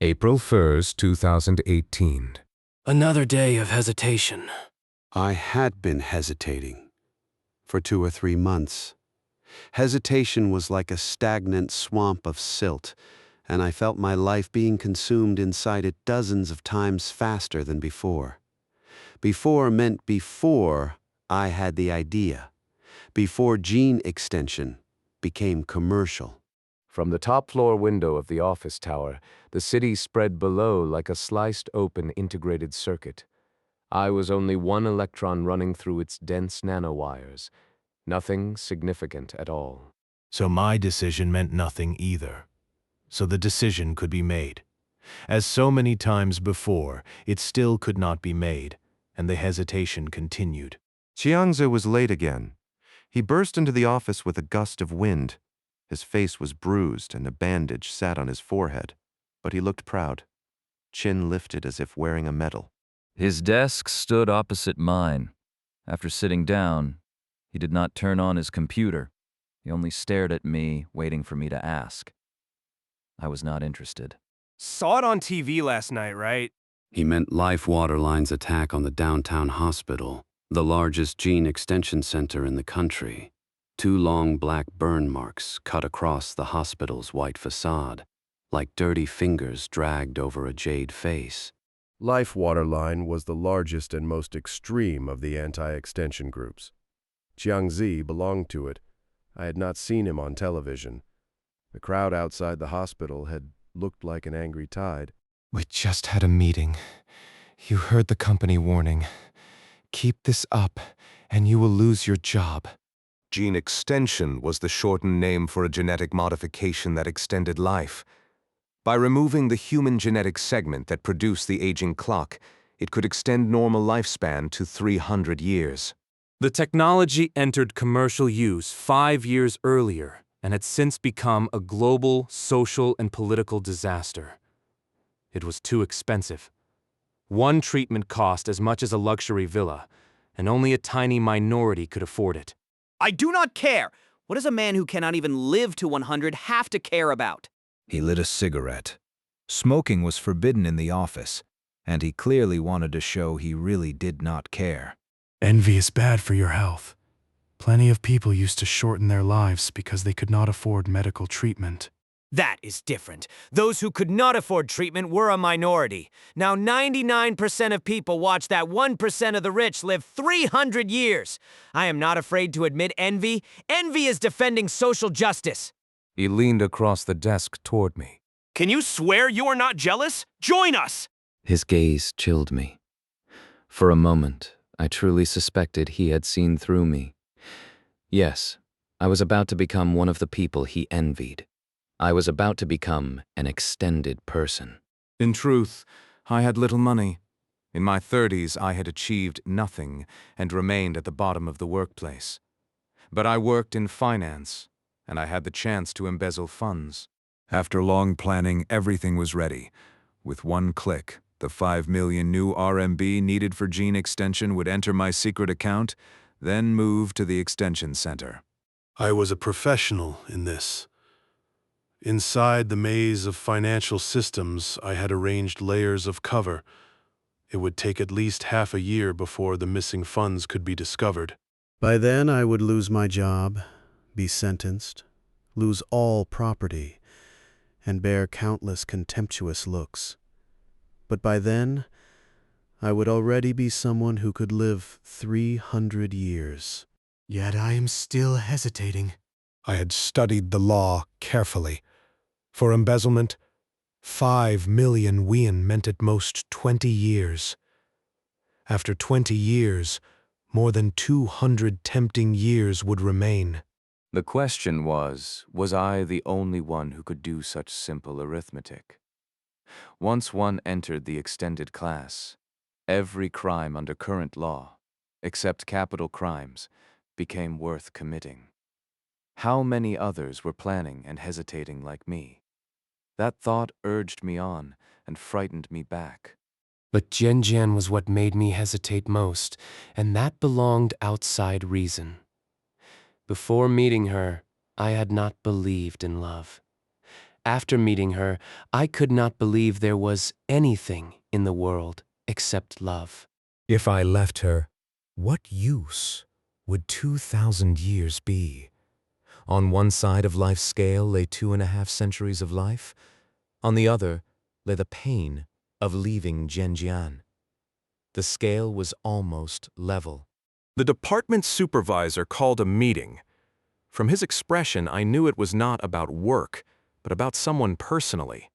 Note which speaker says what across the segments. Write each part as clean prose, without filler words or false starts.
Speaker 1: April 1st, 2018.
Speaker 2: Another day of hesitation.
Speaker 3: I had been hesitating for 2 or 3 months. Hesitation was like a stagnant swamp of silt, and I felt my life being consumed inside it dozens of times faster than before. Before meant before I had the idea, before gene extension became commercial.
Speaker 1: From the top floor window of the office tower, the city spread below like a sliced open integrated circuit. I was only one electron running through its dense nanowires. Nothing significant at all.
Speaker 4: So my decision meant nothing either. So the decision could be made. As so many times before, it still could not be made, and the hesitation continued.
Speaker 5: Chiangzi was late again. He burst into the office with a gust of wind. His face was bruised and a bandage sat on his forehead, but he looked proud, chin lifted as if wearing a medal.
Speaker 6: His desk stood opposite mine. After sitting down, he did not turn on his computer. He only stared at me, waiting for me to ask. I was not interested.
Speaker 2: Saw it on TV last night, right?
Speaker 3: He meant Life Waterline's attack on the downtown hospital, the largest gene extension center in the country. 2 long black burn marks cut across the hospital's white facade, like dirty fingers dragged over a jade face.
Speaker 7: Life Waterline was the largest and most extreme of the anti-extension groups. Chiangzi belonged to it. I had not seen him on television. The crowd outside the hospital had looked like an angry tide.
Speaker 8: We just had a meeting. You heard the company warning. Keep this up, and you will lose your job.
Speaker 1: Gene extension was the shortened name for a genetic modification that extended life. By removing the human genetic segment that produced the aging clock, it could extend normal lifespan to 300 years.
Speaker 2: The technology entered commercial use 5 years earlier and had since become a global social and political disaster. It was too expensive. One treatment cost as much as a luxury villa, and only a tiny minority could afford it.
Speaker 9: I do not care! What does a man who cannot even live to 100 have to care about?
Speaker 10: He lit a cigarette. Smoking was forbidden in the office, and he clearly wanted to show he really did not care.
Speaker 4: Envy is bad for your health. Plenty of people used to shorten their lives because they could not afford medical treatment.
Speaker 9: That is different. Those who could not afford treatment were a minority. Now 99% of people watch that 1% of the rich live 300 years. I am not afraid to admit envy. Envy is defending social justice.
Speaker 1: He leaned across the desk toward me.
Speaker 2: Can you swear you are not jealous? Join us!
Speaker 6: His gaze chilled me. For a moment, I truly suspected he had seen through me. Yes, I was about to become one of the people he envied. I was about to become an extended person.
Speaker 1: In truth, I had little money. In my 30s, I had achieved nothing and remained at the bottom of the workplace. But I worked in finance, and I had the chance to embezzle funds.
Speaker 10: After long planning, everything was ready. With one click, the 5 million new RMB needed for gene extension would enter my secret account, then move to the extension center.
Speaker 4: I was a professional in this. Inside the maze of financial systems, I had arranged layers of cover. It would take at least half a year before the missing funds could be discovered.
Speaker 11: By then, I would lose my job, be sentenced, lose all property, and bear countless contemptuous looks. But by then, I would already be someone who could live 300 years.
Speaker 4: Yet I am still hesitating. I had studied the law carefully. For embezzlement, 5 million yuan meant at most 20 years. After 20 years, more than 200 tempting years would remain.
Speaker 1: The question was I the only one who could do such simple arithmetic? Once one entered the extended class, every crime under current law, except capital crimes, became worth committing. How many others were planning and hesitating like me? That thought urged me on and frightened me back.
Speaker 2: But Jian was what made me hesitate most, and that belonged outside reason. Before meeting her, I had not believed in love.
Speaker 12: After meeting her, I could not believe there was anything in the world except love.
Speaker 4: If I left her, what use would 2,000 years be? On one side of life's scale lay 2.5 centuries of life. On the other lay the pain of leaving Zhenjian. The scale was almost level.
Speaker 2: The department supervisor called a meeting. From his expression, I knew it was not about work, but about someone personally.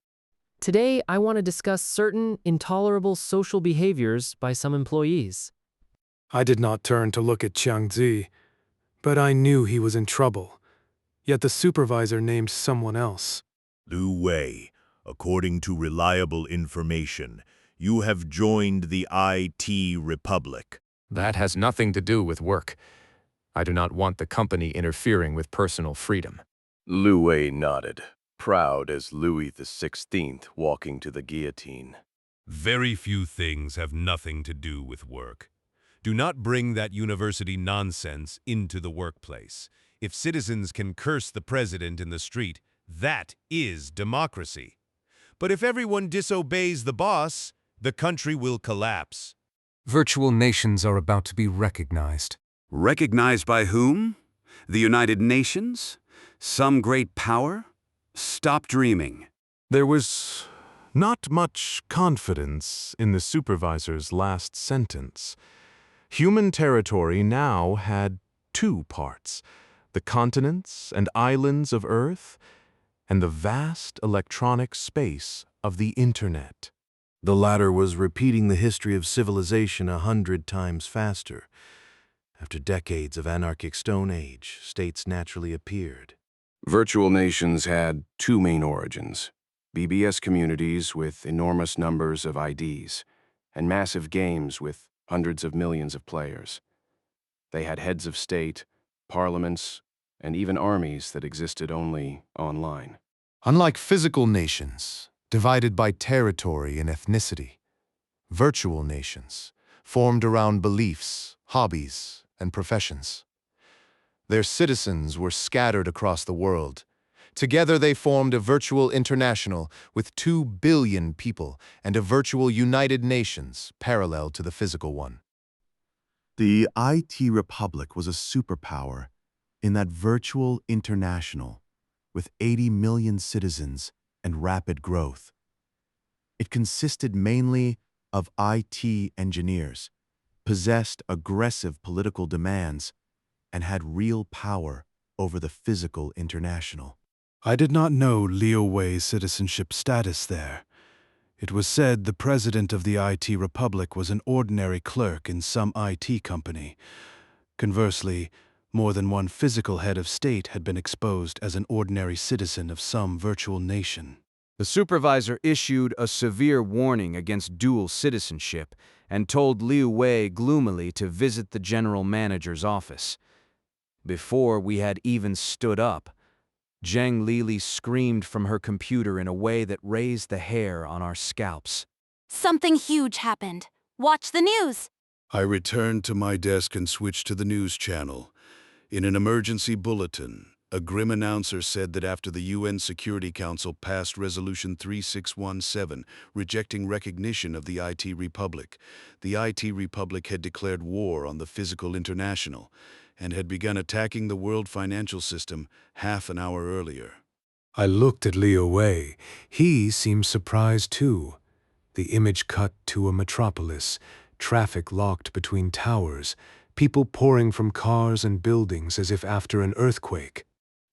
Speaker 13: Today, I want to discuss certain intolerable social behaviors by some employees.
Speaker 4: I did not turn to look at Qiangzi, but I knew he was in trouble. Yet the supervisor named someone else.
Speaker 14: Liu Wei, according to reliable information, you have joined the IT Republic.
Speaker 2: That has nothing to do with work. I do not want the company interfering with personal freedom.
Speaker 15: Liu Wei nodded, proud as Louis XVI walking to the guillotine.
Speaker 14: Very few things have nothing to do with work. Do not bring that university nonsense into the workplace. If citizens can curse the president in the street, that is democracy. But if everyone disobeys the boss, the country will collapse.
Speaker 8: Virtual nations are about to be recognized.
Speaker 3: Recognized by whom? The United Nations? Some great power? Stop dreaming.
Speaker 2: There was not much confidence in the supervisor's last sentence. Human territory now had two parts: the continents and islands of Earth, and the vast electronic space of the Internet.
Speaker 5: The latter was repeating the history of civilization 100 times faster. After decades of anarchic Stone Age, states naturally appeared.
Speaker 15: Virtual nations had two main origins: BBS communities with enormous numbers of IDs, and massive games with hundreds of millions of players. They had heads of state, parliaments, and even armies that existed only online.
Speaker 8: Unlike physical nations, divided by territory and ethnicity, virtual nations formed around beliefs, hobbies, and professions. Their citizens were scattered across the world. Together they formed a virtual international with 2 billion people and a virtual United Nations parallel to the physical one.
Speaker 5: The IT Republic was a superpower in that virtual international with 80 million citizens and rapid growth. It consisted mainly of IT engineers, possessed aggressive political demands, and had real power over the physical international.
Speaker 4: I did not know Liu Wei's citizenship status there. It was said the president of the IT Republic was an ordinary clerk in some IT company. Conversely, more than one physical head of state had been exposed as an ordinary citizen of some virtual nation.
Speaker 1: The supervisor issued a severe warning against dual citizenship and told Liu Wei gloomily to visit the general manager's office. Before we had even stood up, Zheng Lili screamed from her computer in a way that raised the hair on our scalps.
Speaker 16: Something huge happened. Watch the news.
Speaker 17: I returned to my desk and switched to the news channel. In an emergency bulletin, a grim announcer said that after the UN Security Council passed Resolution 3617 rejecting recognition of the IT Republic, the IT Republic had declared war on the physical international and had begun attacking the world financial system half an hour earlier.
Speaker 4: I looked at Liu Wei. He seemed surprised too. The image cut to a metropolis, traffic locked between towers, people pouring from cars and buildings as if after an earthquake.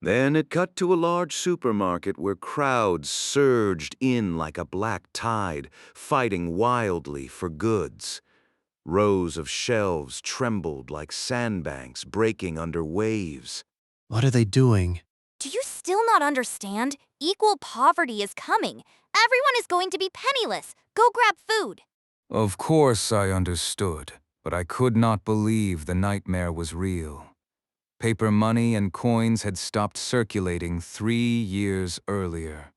Speaker 1: Then it cut to a large supermarket where crowds surged in like a black tide, fighting wildly for goods. Rows of shelves trembled like sandbanks breaking under waves.
Speaker 11: What are they doing?
Speaker 16: Do you still not understand? Equal poverty is coming. Everyone is going to be penniless. Go grab food.
Speaker 10: Of course I understood, but I could not believe the nightmare was real. Paper money and coins had stopped circulating 3 years earlier.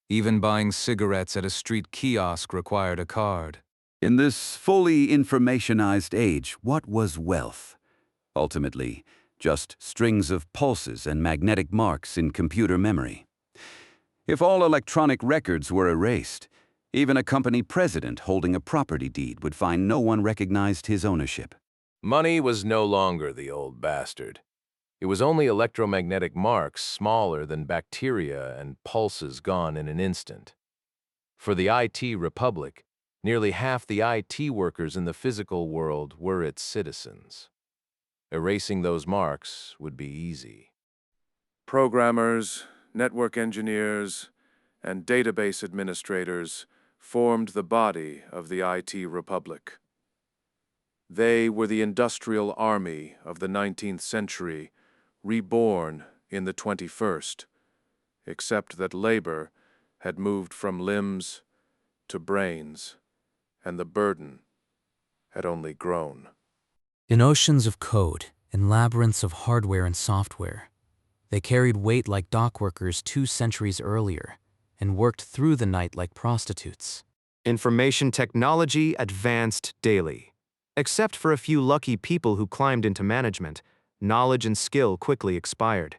Speaker 10: Even buying cigarettes at a street kiosk required a card.
Speaker 3: In this fully informationized age, what was wealth? Ultimately, just strings of pulses and magnetic marks in computer memory.
Speaker 18: If all electronic records were erased, even a company president holding a property deed would find no one recognized his ownership.
Speaker 19: Money was no longer the old bastard. It was only electromagnetic marks smaller than bacteria and pulses gone in an instant. For the IT Republic, nearly half the IT workers in the physical world were its citizens. Erasing those marks would be easy.
Speaker 5: Programmers, network engineers, and database administrators formed the body of the IT Republic. They were the industrial army of the 19th century, reborn in the 21st, except that labor had moved from limbs to brains, and the burden had only grown.
Speaker 20: In oceans of code, in labyrinths of hardware and software, they carried weight like dockworkers 2 centuries earlier and worked through the night like prostitutes.
Speaker 2: Information technology advanced daily. Except for a few lucky people who climbed into management, knowledge and skill quickly expired.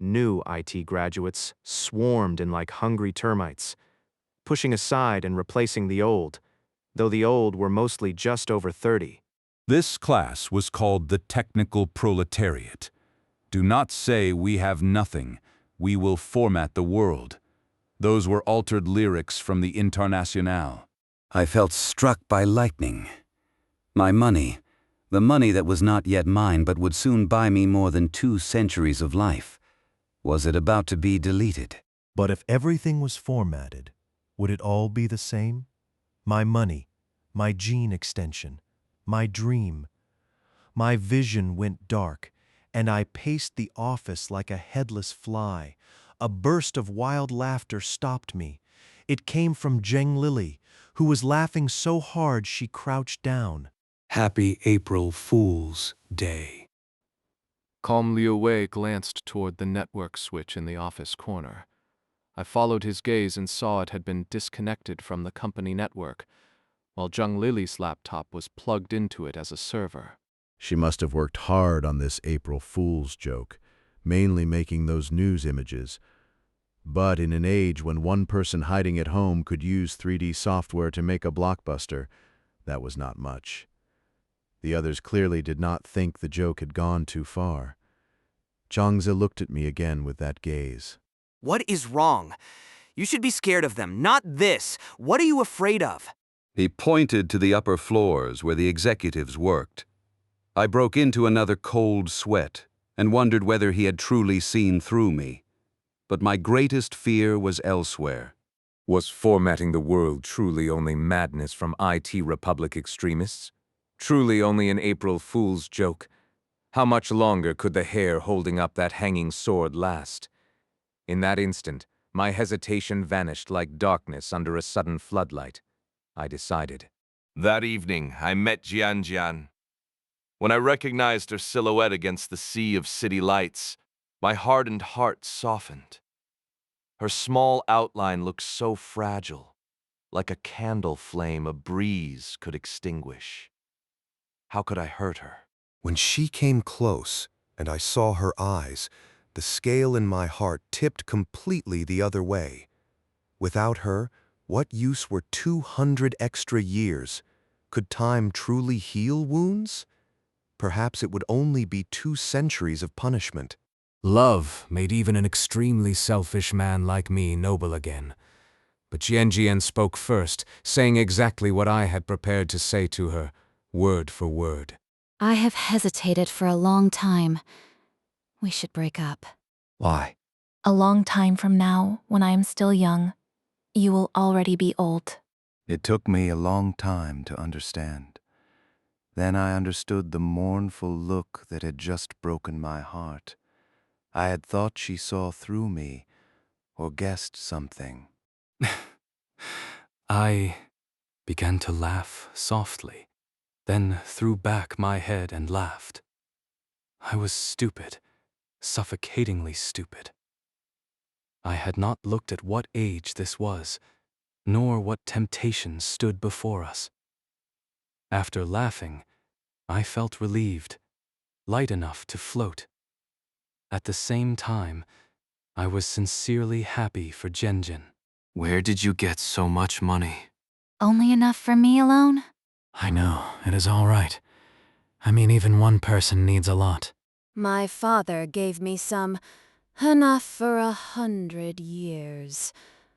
Speaker 2: New IT graduates swarmed in like hungry termites, pushing aside and replacing the old, though the old were mostly just over 30.
Speaker 10: This class was called the technical proletariat. Do not say we have nothing, we will format the world. Those were altered lyrics from the Internationale.
Speaker 18: I felt struck by lightning. My money, the money that was not yet mine but would soon buy me more than 2 centuries of life, was it about to be deleted?
Speaker 21: But if everything was formatted, would it all be the same? My money, my gene extension, my dream. My vision went dark, and I paced the office like a headless fly. A burst of wild laughter stopped me. It came from Zheng Lily, who was laughing so hard she crouched down.
Speaker 22: Happy April Fool's Day.
Speaker 23: Calmly away glanced toward the network switch in the office corner. I followed his gaze and saw it had been disconnected from the company network, while Zheng Lily's laptop was plugged into it as a server.
Speaker 7: She must have worked hard on this April Fool's joke, mainly making those news images. But in an age when one person hiding at home could use 3D software to make a blockbuster, that was not much. The others clearly did not think the joke had gone too far. Changzi looked at me again with that gaze.
Speaker 9: What is wrong? You should be scared of them, not this. What are you afraid of?
Speaker 18: He pointed to the upper floors where the executives worked. I broke into another cold sweat and wondered whether he had truly seen through me. But my greatest fear was elsewhere.
Speaker 1: Was formatting the world truly only madness from IT Republic extremists? Truly only an April Fool's joke? How much longer could the hair holding up that hanging sword last? In that instant, my hesitation vanished like darkness under a sudden floodlight. I decided.
Speaker 19: That evening, I met Jian. When I recognized her silhouette against the sea of city lights, my hardened heart softened. Her small outline looked so fragile, like a candle flame a breeze could extinguish. How could I hurt her?
Speaker 24: When she came close, and I saw her eyes, the scale in my heart tipped completely the other way. Without her, what use were 200 extra years? Could time truly heal wounds? Perhaps it would only be 2 centuries of punishment.
Speaker 2: Love made even an extremely selfish man like me noble again. But Jian spoke first, saying exactly what I had prepared to say to her, word for word.
Speaker 16: I have hesitated for a long time. We should break up.
Speaker 24: Why?
Speaker 25: A long time from now, when I am still young, you will already be old.
Speaker 26: It took me a long time to understand. Then I understood the mournful look that had just broken my heart. I had thought she saw through me, or guessed something.
Speaker 20: I began to laugh softly, then threw back my head and laughed. I was stupid, suffocatingly stupid. I had not looked at what age this was, nor what temptations stood before us. After laughing, I felt relieved, light enough to float. At the same time, I was sincerely happy for Genjin. Where did you get so much money?
Speaker 16: Only enough for me alone?
Speaker 2: I know, it is all right. I mean, even one person needs a lot.
Speaker 6: My father gave me some, enough for 100 years.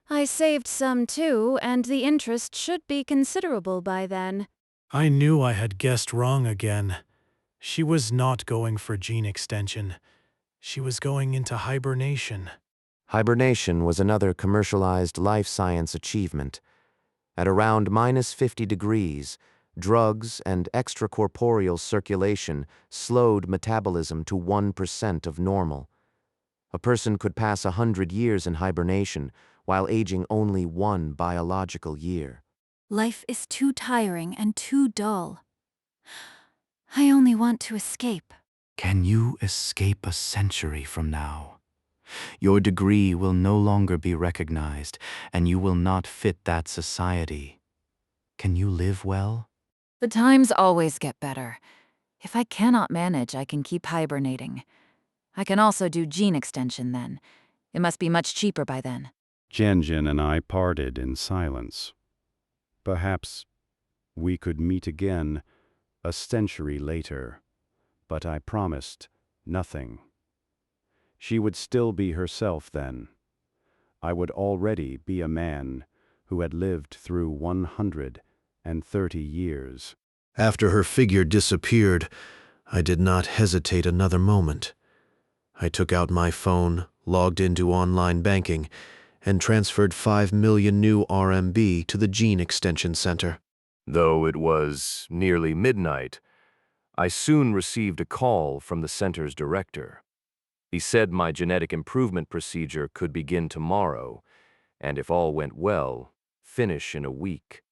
Speaker 6: I saved some too, and the interest should be considerable by then.
Speaker 4: I knew I had guessed wrong again. She was not going for gene extension. She was going into hibernation.
Speaker 9: Hibernation was another commercialized life science achievement. At around -50 degrees, drugs and extracorporeal circulation slowed metabolism to 1% of normal. A person could pass 100 years in hibernation while aging only 1 biological year.
Speaker 25: Life is too tiring and too dull. I only want to escape.
Speaker 2: Can you escape a century from now? Your degree will no longer be recognized, and you will not fit that society. Can you live well?
Speaker 8: The times always get better. If I cannot manage, I can keep hibernating. I can also do gene extension then. It must be much cheaper by then.
Speaker 3: Genjin and I parted in silence. Perhaps we could meet again a century later, but I promised nothing. She would still be herself then. I would already be a man who had lived through 130 years.
Speaker 11: After her figure disappeared, I did not hesitate another moment. I took out my phone, logged into online banking, and transferred 5 million new RMB to the Gene Extension Center.
Speaker 19: Though it was nearly midnight, I soon received a call from the center's director. He said my genetic improvement procedure could begin tomorrow, and if all went well, finish in a week.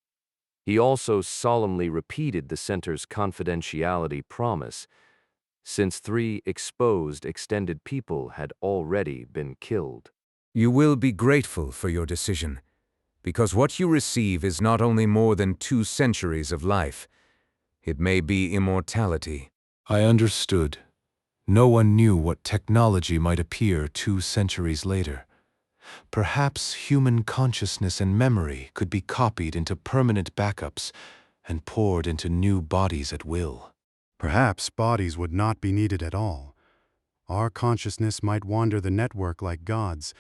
Speaker 19: He also solemnly repeated the center's confidentiality promise, since 3 exposed extended people had already been killed.
Speaker 10: You will be grateful for your decision, because what you receive is not only more than 2 centuries of life, it may be immortality.
Speaker 4: I understood. No one knew what technology might appear 2 centuries later. Perhaps human consciousness and memory could be copied into permanent backups and poured into new bodies at will.
Speaker 12: Perhaps bodies would not be needed at all. Our consciousness might wander the network like gods,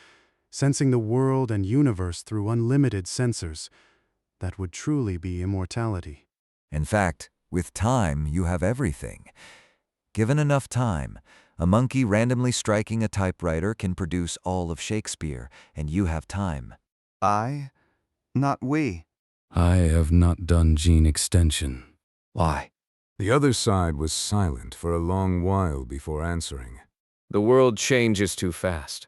Speaker 12: sensing the world and universe through unlimited sensors. That would truly be immortality.
Speaker 13: In fact, with time, you have everything. Given enough time, a monkey randomly striking a typewriter can produce all of Shakespeare, and you have time.
Speaker 26: I, not we.
Speaker 20: I have not done gene extension.
Speaker 13: Why?
Speaker 10: The other side was silent for a long while before answering.
Speaker 9: The world changes too fast.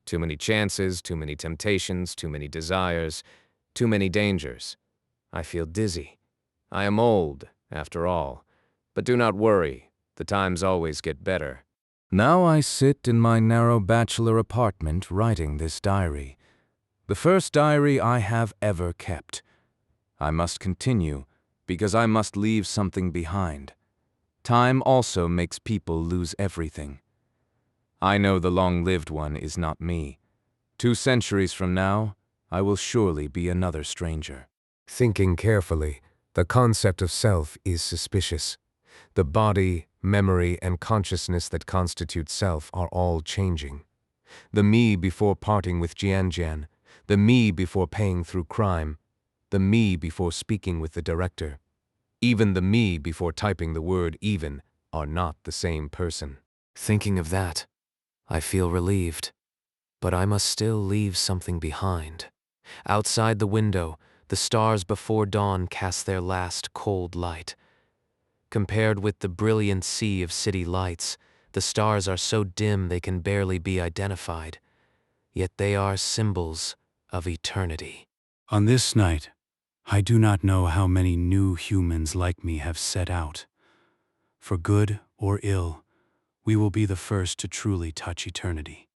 Speaker 9: Too many chances, too many temptations, too many desires, too many dangers. I feel dizzy. I am old, after all. But do not worry, the times always get better.
Speaker 2: Now I sit in my narrow bachelor apartment writing this diary. The first diary I have ever kept. I must continue, because I must leave something behind. Time also makes people lose everything. I know the long-lived one is not me. 2 centuries from now, I will surely be another stranger.
Speaker 10: Thinking carefully, the concept of self is suspicious. The body, memory, and consciousness that constitute self are all changing. The me before parting with Jianjian, the me before paying through crime, the me before speaking with the director, even the me before typing the word even are not the same person.
Speaker 9: Thinking of that, I feel relieved. But I must still leave something behind. Outside the window, the stars before dawn cast their last cold light. Compared with the brilliant sea of city lights, the stars are so dim they can barely be identified. Yet they are symbols of eternity.
Speaker 21: On this night, I do not know how many new humans like me have set out. For good or ill, we will be the first to truly touch eternity.